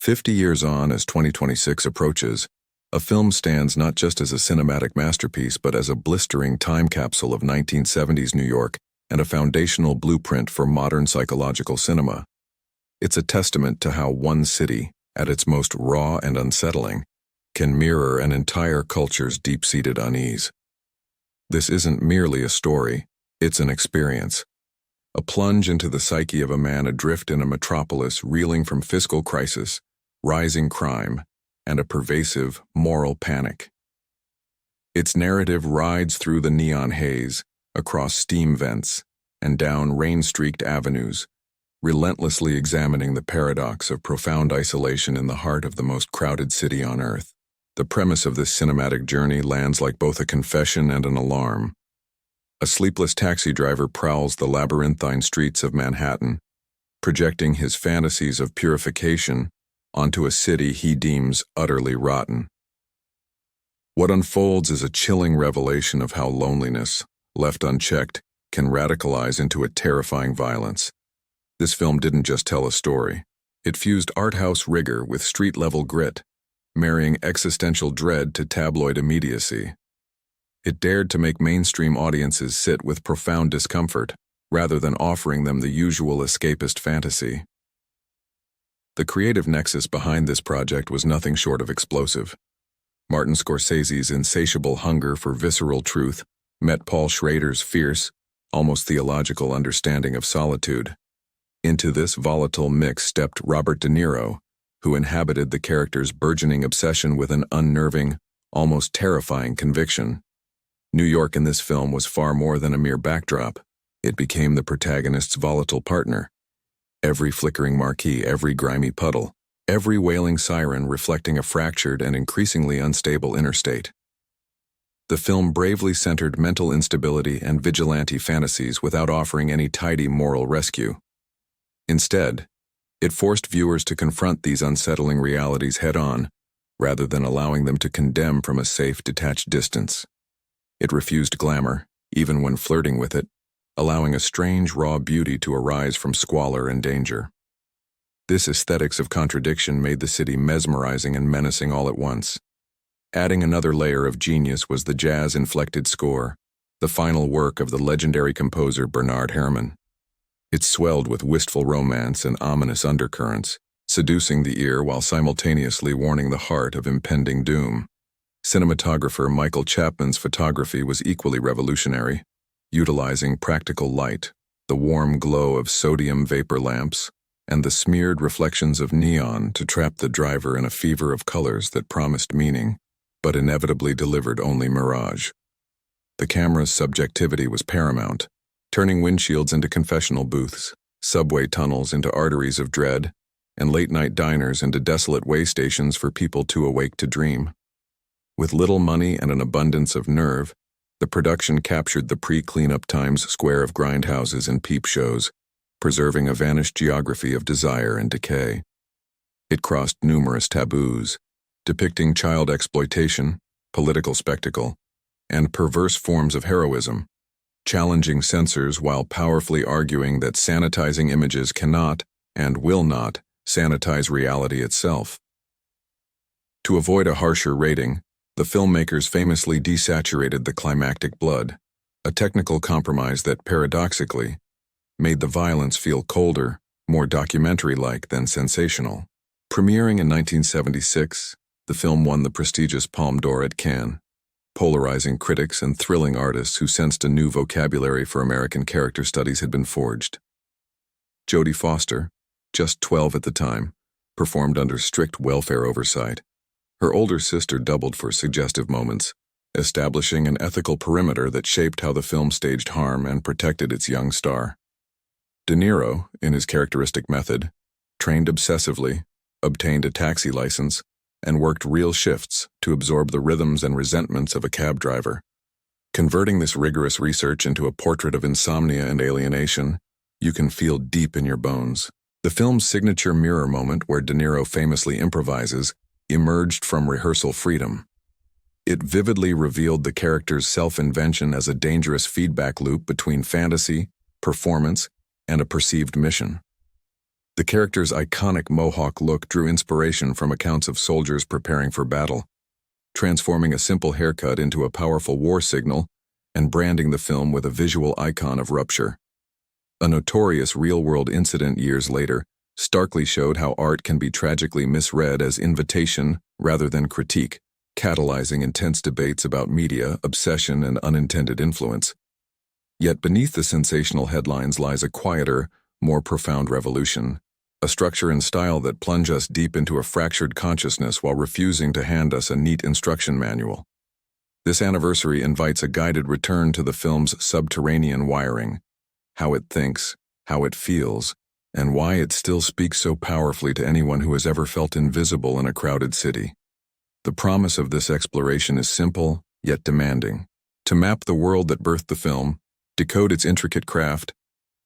50 years on, as 2026 approaches, a film stands not just as a cinematic masterpiece but as a blistering time capsule of 1970s New York and a foundational blueprint for modern psychological cinema. It's a testament to how one city, at its most raw and unsettling, can mirror an entire culture's deep-seated unease. This isn't merely a story, it's an experience. A plunge into the psyche of a man adrift in a metropolis reeling from fiscal crisis, rising crime, and a pervasive moral panic. Its narrative rides through the neon haze, across steam vents, and down rain-streaked avenues, relentlessly examining the paradox of profound isolation in the heart of the most crowded city on Earth. The premise of this cinematic journey lands like both a confession and an alarm. A sleepless taxi driver prowls the labyrinthine streets of Manhattan, projecting his fantasies of purification onto a city he deems utterly rotten. What unfolds is a chilling revelation of how loneliness, left unchecked, can radicalize into a terrifying violence. This film didn't just tell a story. It fused art house rigor with street-level grit, marrying existential dread to tabloid immediacy. It dared to make mainstream audiences sit with profound discomfort, rather than offering them the usual escapist fantasy. The creative nexus behind this project was nothing short of explosive. Martin Scorsese's insatiable hunger for visceral truth met Paul Schrader's fierce, almost theological understanding of solitude. Into this volatile mix stepped Robert De Niro, who inhabited the character's burgeoning obsession with an unnerving, almost terrifying conviction. New York in this film was far more than a mere backdrop. It became the protagonist's volatile partner. Every flickering marquee, every grimy puddle, every wailing siren reflecting a fractured and increasingly unstable interstate. The film bravely centered mental instability and vigilante fantasies without offering any tidy moral rescue. Instead, it forced viewers to confront these unsettling realities head-on, rather than allowing them to condemn from a safe, detached distance. It refused glamour, even when flirting with it, allowing a strange, raw beauty to arise from squalor and danger. This aesthetics of contradiction made the city mesmerizing and menacing all at once. Adding another layer of genius was the jazz-inflected score, the final work of the legendary composer Bernard Herrmann. It swelled with wistful romance and ominous undercurrents, seducing the ear while simultaneously warning the heart of impending doom. Cinematographer Michael Chapman's photography was equally revolutionary, utilizing practical light, the warm glow of sodium vapor lamps, and the smeared reflections of neon to trap the driver in a fever of colors that promised meaning, but inevitably delivered only mirage. The camera's subjectivity was paramount, turning windshields into confessional booths, subway tunnels into arteries of dread, and late-night diners into desolate way stations for people too awake to dream. With little money and an abundance of nerve, the production captured the pre-cleanup Times Square of grindhouses and peep shows, preserving a vanished geography of desire and decay. It crossed numerous taboos, depicting child exploitation, political spectacle, and perverse forms of heroism, challenging censors while powerfully arguing that sanitizing images cannot and will not sanitize reality itself. To avoid a harsher rating, the filmmakers famously desaturated the climactic blood, a technical compromise that, paradoxically, made the violence feel colder, more documentary-like than sensational. Premiering in 1976, the film won the prestigious Palme d'Or at Cannes, polarizing critics and thrilling artists who sensed a new vocabulary for American character studies had been forged. Jodie Foster, just 12 at the time, performed under strict welfare oversight. Her older sister doubled for suggestive moments, establishing an ethical perimeter that shaped how the film staged harm and protected its young star. De Niro, in his characteristic method, trained obsessively, obtained a taxi license, and worked real shifts to absorb the rhythms and resentments of a cab driver. Converting this rigorous research into a portrait of insomnia and alienation, you can feel deep in your bones. The film's signature mirror moment, where De Niro famously improvises, emerged from rehearsal freedom. It vividly revealed the character's self-invention as a dangerous feedback loop between fantasy, performance, and a perceived mission. The character's iconic mohawk look drew inspiration from accounts of soldiers preparing for battle, transforming a simple haircut into a powerful war signal and branding the film with a visual icon of rupture. A notorious real-world incident years later starkly showed how art can be tragically misread as invitation rather than critique, catalyzing intense debates about media, obsession, and unintended influence. Yet beneath the sensational headlines lies a quieter, more profound revolution, a structure and style that plunge us deep into a fractured consciousness while refusing to hand us a neat instruction manual. This anniversary invites a guided return to the film's subterranean wiring, how it thinks, how it feels, and why it still speaks so powerfully to anyone who has ever felt invisible in a crowded city. The promise of this exploration is simple, yet demanding. To map the world that birthed the film, decode its intricate craft,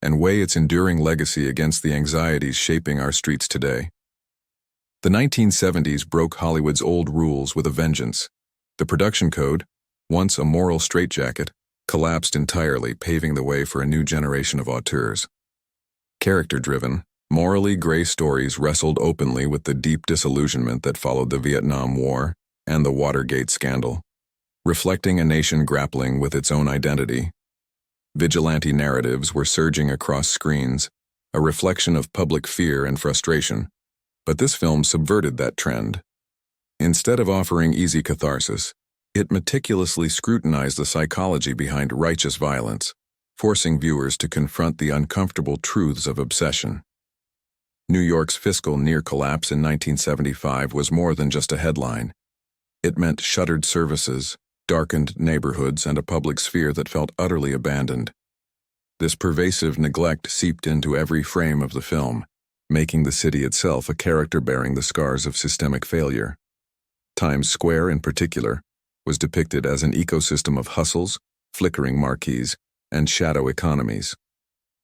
and weigh its enduring legacy against the anxieties shaping our streets today. The 1970s broke Hollywood's old rules with a vengeance. The production code, once a moral straitjacket, collapsed entirely, paving the way for a new generation of auteurs. Character-driven, morally gray stories wrestled openly with the deep disillusionment that followed the Vietnam War and the Watergate scandal, reflecting a nation grappling with its own identity. Vigilante narratives were surging across screens, a reflection of public fear and frustration, but this film subverted that trend. Instead of offering easy catharsis, it meticulously scrutinized the psychology behind righteous violence, forcing viewers to confront the uncomfortable truths of obsession. New York's fiscal near-collapse in 1975 was more than just a headline. It meant shuttered services, darkened neighborhoods, and a public sphere that felt utterly abandoned. This pervasive neglect seeped into every frame of the film, making the city itself a character bearing the scars of systemic failure. Times Square, in particular, was depicted as an ecosystem of hustles, flickering marquees, and shadow economies.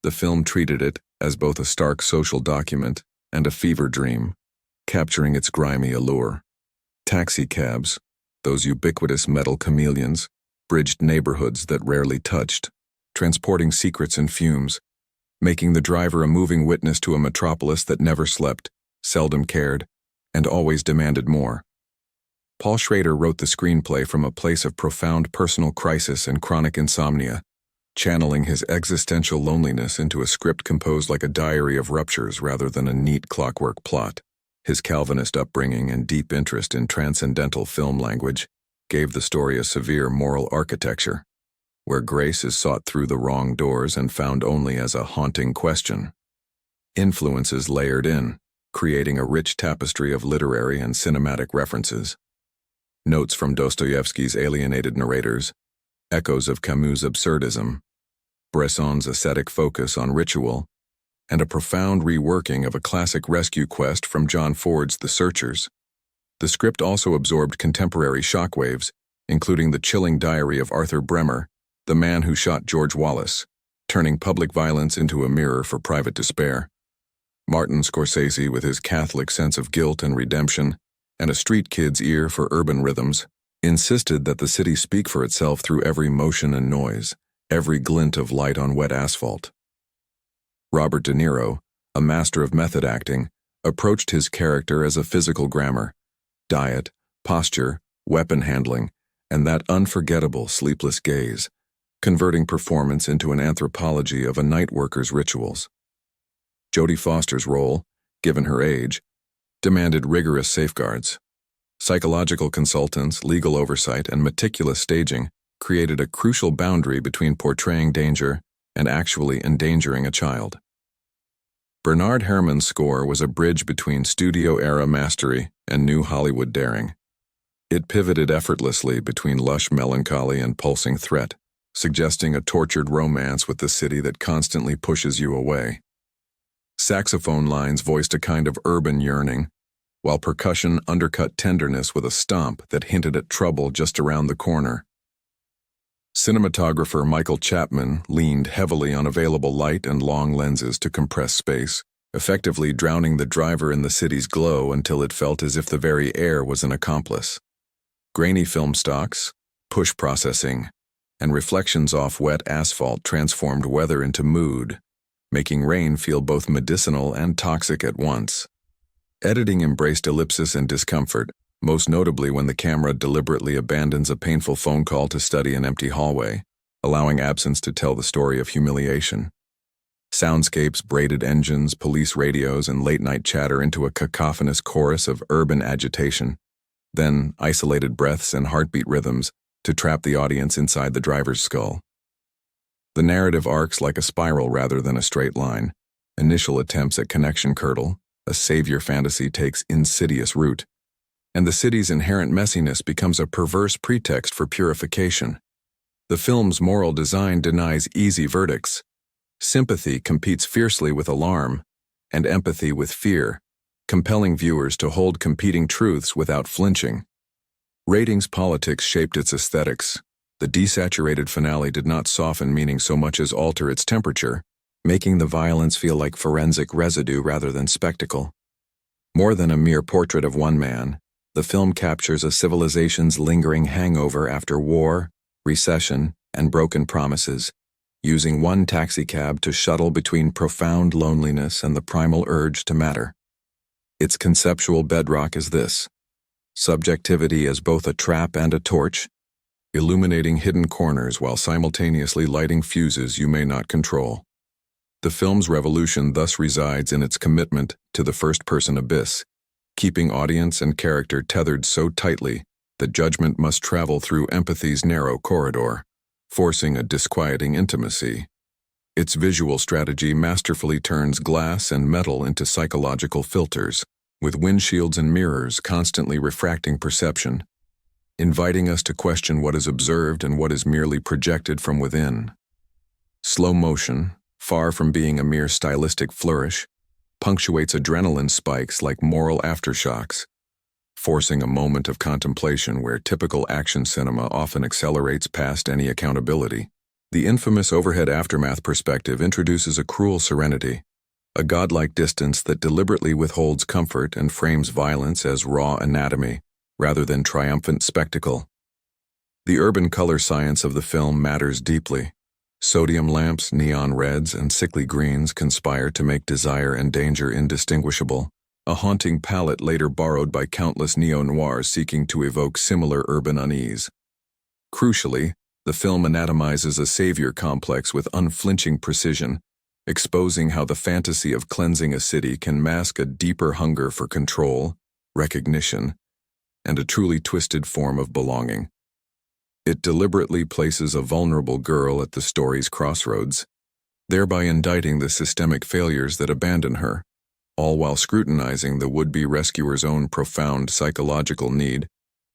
The film treated it as both a stark social document and a fever dream, capturing its grimy allure. Taxicabs, those ubiquitous metal chameleons, bridged neighborhoods that rarely touched, transporting secrets and fumes, making the driver a moving witness to a metropolis that never slept, seldom cared, and always demanded more. Paul Schrader wrote the screenplay from a place of profound personal crisis and chronic insomnia, channeling his existential loneliness into a script composed like a diary of ruptures rather than a neat clockwork plot. His Calvinist upbringing and deep interest in transcendental film language gave the story a severe moral architecture, where grace is sought through the wrong doors and found only as a haunting question. Influences layered in, creating a rich tapestry of literary and cinematic references. Notes from Dostoevsky's alienated narrators, echoes of Camus' absurdism, Bresson's ascetic focus on ritual, and a profound reworking of a classic rescue quest from John Ford's The Searchers. The script also absorbed contemporary shockwaves, including the chilling diary of Arthur Bremer, the man who shot George Wallace, turning public violence into a mirror for private despair. Martin Scorsese, with his Catholic sense of guilt and redemption, and a street kid's ear for urban rhythms, insisted that the city speak for itself through every motion and noise, every glint of light on wet asphalt. Robert De Niro, a master of method acting, approached his character as a physical grammar, diet, posture, weapon handling, and that unforgettable sleepless gaze, converting performance into an anthropology of a night worker's rituals. Jodie Foster's role, given her age, demanded rigorous safeguards. Psychological consultants, legal oversight, and meticulous staging created a crucial boundary between portraying danger and actually endangering a child. Bernard Herrmann's score was a bridge between studio-era mastery and new Hollywood daring. It pivoted effortlessly between lush melancholy and pulsing threat, suggesting a tortured romance with the city that constantly pushes you away. Saxophone lines voiced a kind of urban yearning, while percussion undercut tenderness with a stomp that hinted at trouble just around the corner. Cinematographer Michael Chapman leaned heavily on available light and long lenses to compress space, effectively drowning the driver in the city's glow until it felt as if the very air was an accomplice. Grainy film stocks, push processing, and reflections off wet asphalt transformed weather into mood, making rain feel both medicinal and toxic at once. Editing embraced ellipsis and discomfort, most notably when the camera deliberately abandons a painful phone call to study an empty hallway, allowing absence to tell the story of humiliation. Soundscapes, braided engines, police radios, and late-night chatter into a cacophonous chorus of urban agitation, then isolated breaths and heartbeat rhythms to trap the audience inside the driver's skull. The narrative arcs like a spiral rather than a straight line. Initial attempts at connection curdle, a savior fantasy takes insidious root, and the city's inherent messiness becomes a perverse pretext for purification. The film's moral design denies easy verdicts. Sympathy competes fiercely with alarm, and empathy with fear, compelling viewers to hold competing truths without flinching. Ratings politics shaped its aesthetics. The desaturated finale did not soften meaning so much as alter its temperature, making the violence feel like forensic residue rather than spectacle. More than a mere portrait of one man, the film captures a civilization's lingering hangover after war, recession, and broken promises, using one taxicab to shuttle between profound loneliness and the primal urge to matter. Its conceptual bedrock is this: subjectivity as both a trap and a torch, illuminating hidden corners while simultaneously lighting fuses you may not control. The film's revolution thus resides in its commitment to the first-person abyss, keeping audience and character tethered so tightly that judgment must travel through empathy's narrow corridor, forcing a disquieting intimacy. Its visual strategy masterfully turns glass and metal into psychological filters, with windshields and mirrors constantly refracting perception, inviting us to question what is observed and what is merely projected from within. Slow motion, far from being a mere stylistic flourish, punctuates adrenaline spikes like moral aftershocks, forcing a moment of contemplation where typical action cinema often accelerates past any accountability. The infamous overhead aftermath perspective introduces a cruel serenity, a godlike distance that deliberately withholds comfort and frames violence as raw anatomy rather than triumphant spectacle. The urban color science of the film matters deeply. Sodium lamps, neon reds, and sickly greens conspire to make desire and danger indistinguishable, a haunting palette later borrowed by countless neo-noirs seeking to evoke similar urban unease. Crucially, the film anatomizes a savior complex with unflinching precision, exposing how the fantasy of cleansing a city can mask a deeper hunger for control, recognition, and a truly twisted form of belonging. It deliberately places a vulnerable girl at the story's crossroads, thereby indicting the systemic failures that abandon her, all while scrutinizing the would-be rescuer's own profound psychological need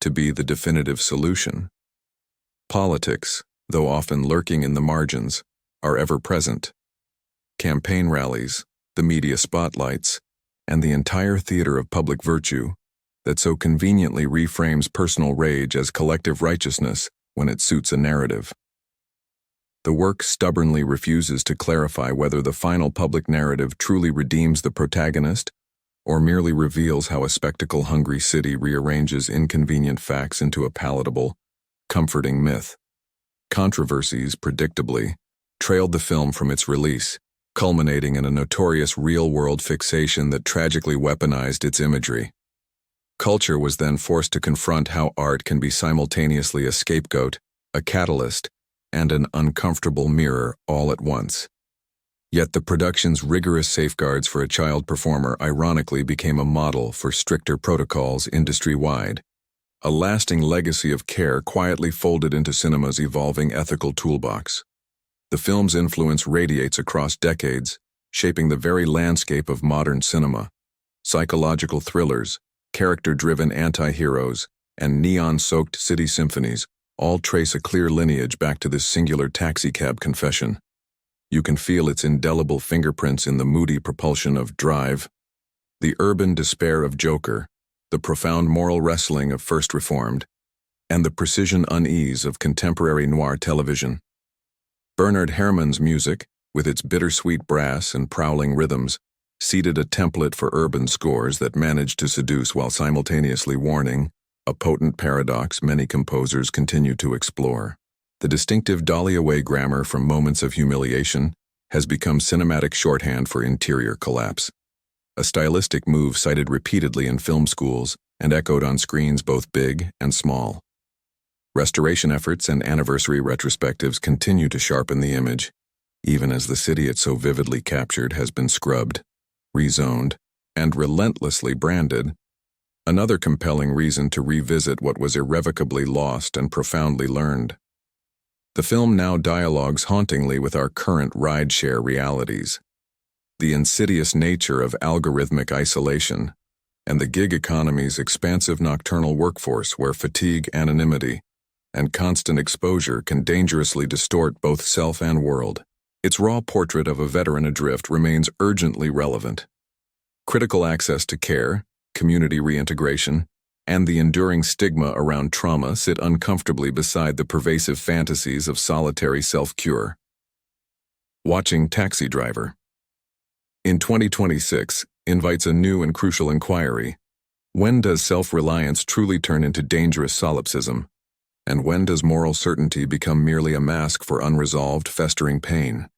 to be the definitive solution. Politics, though often lurking in the margins, are ever present. Campaign rallies, the media spotlights, and the entire theater of public virtue that so conveniently reframes personal rage as collective righteousness when it suits a narrative. The work stubbornly refuses to clarify whether the final public narrative truly redeems the protagonist or merely reveals how a spectacle-hungry city rearranges inconvenient facts into a palatable, comforting myth. Controversies, predictably, trailed the film from its release, culminating in a notorious real-world fixation that tragically weaponized its imagery. Culture was then forced to confront how art can be simultaneously a scapegoat, a catalyst, and an uncomfortable mirror all at once. Yet the production's rigorous safeguards for a child performer ironically became a model for stricter protocols industry-wide, a lasting legacy of care quietly folded into cinema's evolving ethical toolbox. The film's influence radiates across decades, shaping the very landscape of modern cinema. Psychological thrillers, character-driven anti-heroes, and neon-soaked city symphonies all trace a clear lineage back to this singular taxicab confession. You can feel its indelible fingerprints in the moody propulsion of Drive, the urban despair of Joker, the profound moral wrestling of First Reformed, and the precision unease of contemporary noir television. Bernard Herrmann's music, with its bittersweet brass and prowling rhythms, seeded a template for urban scores that managed to seduce while simultaneously warning, a potent paradox many composers continue to explore. The distinctive dolly-away grammar from moments of humiliation has become cinematic shorthand for interior collapse. A stylistic move cited repeatedly in film schools and echoed on screens both big and small. Restoration efforts and anniversary retrospectives continue to sharpen the image, even as the city it so vividly captured has been scrubbed, rezoned, and relentlessly branded. Another compelling reason to revisit what was irrevocably lost and profoundly learned. The film now dialogues hauntingly with our current rideshare realities. The insidious nature of algorithmic isolation, and the gig economy's expansive nocturnal workforce where fatigue, anonymity, and constant exposure can dangerously distort both self and world. Its raw portrait of a veteran adrift remains urgently relevant. Critical access to care, community reintegration, and the enduring stigma around trauma sit uncomfortably beside the pervasive fantasies of solitary self-cure. Watching Taxi Driver. In 2026, invites a new and crucial inquiry. When does self-reliance truly turn into dangerous solipsism? And when does moral certainty become merely a mask for unresolved, festering pain?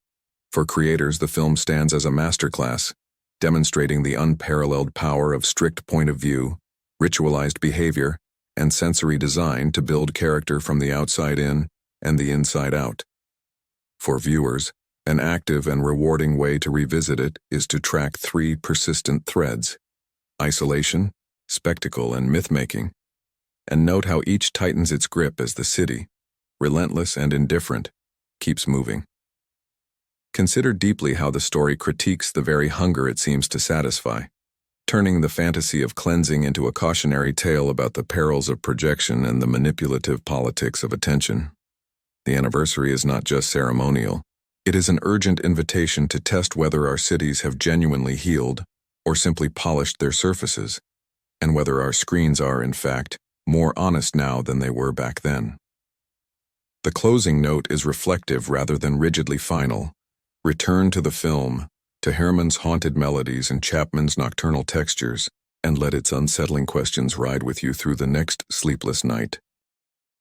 For creators, the film stands as a masterclass, demonstrating the unparalleled power of strict point of view, ritualized behavior, and sensory design to build character from the outside in and the inside out. For viewers, an active and rewarding way to revisit it is to track three persistent threads: isolation, spectacle, and myth-making, and note how each tightens its grip as the city, relentless and indifferent, keeps moving. Consider deeply how the story critiques the very hunger it seems to satisfy, turning the fantasy of cleansing into a cautionary tale about the perils of projection and the manipulative politics of attention. The anniversary is not just ceremonial. It is an urgent invitation to test whether our cities have genuinely healed or simply polished their surfaces, and whether our screens are, in fact, more honest now than they were back then. The closing note is reflective rather than rigidly final. Return to the film, to Herrmann's haunted melodies and Chapman's nocturnal textures, and let its unsettling questions ride with you through the next sleepless night.